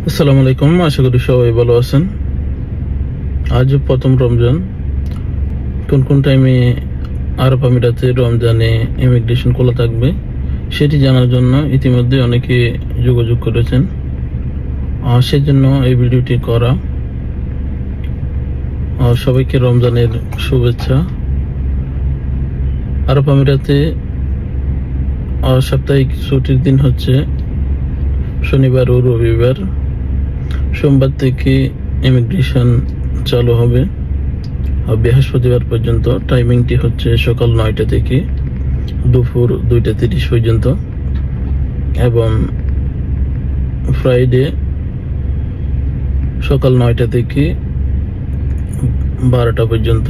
আসসালামু আলাইকুম, আশা করি সবাই ভালো আছেন। আজ প্রথম রমজান। কোন কোন টাইমে আরব আমিরাতে রমজানে ইমিগ্রেশন খোলা থাকবে সেটি জানার জন্য ইতিমধ্যে অনেকে যোগাযোগ করেছেন, সেজন্য এই ভিডিওটি করা। সবাইকে রমজানের শুভেচ্ছা। আরব আমিরাতে সাপ্তাহিক ছুটির দিন হচ্ছে শনিবার ও রবিবার। সোমবার থেকে ইমিগ্রেশন চালু হবে বৃহস্পতিবার পর্যন্ত। টাইমিংটি হচ্ছে সকাল 9টা থেকে দুপুর 2টা 30 পর্যন্ত, এবং ফ্রাইডে সকাল 9টা থেকে 12টা পর্যন্ত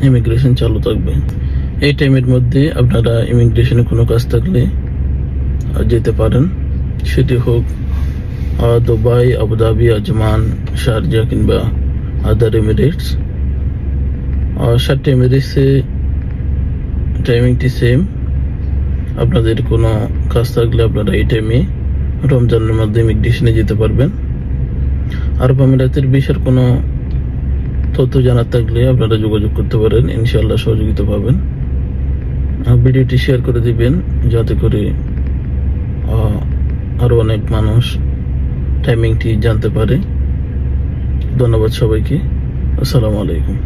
ইমিগ্রেশন চালু থাকবে। এই টাইমের মধ্যে আপনারা ইমিগ্রেশনে কোনো কাজ থাকলে যেতে পারেন, সেটি হোক দুবাই, আবুধাবি, আজমান, শারজা কিংবা আদার এমিরেটস। 7টা এমিরেটসে টাইমিংটি সেম। আপনাদের কোনো কাজ থাকলে আপনারা এই টাইমে রমজানের মধ্যে ইমিগ্রেশনে যেতে পারবেন। আরব আমিরাতের ভিসার কোনো তথ্য জানার থাকলে আপনারা যোগাযোগ করতে পারেন, ইনশাআল্লাহ সহযোগিতা পাবেন। ভিডিওটি শেয়ার করে দিবেন যাতে করে আরো অনেক মানুষ টাইমিংটি জানতে পারে। ধন্যবাদ সবাইকে। আসসালামু আলাইকুম।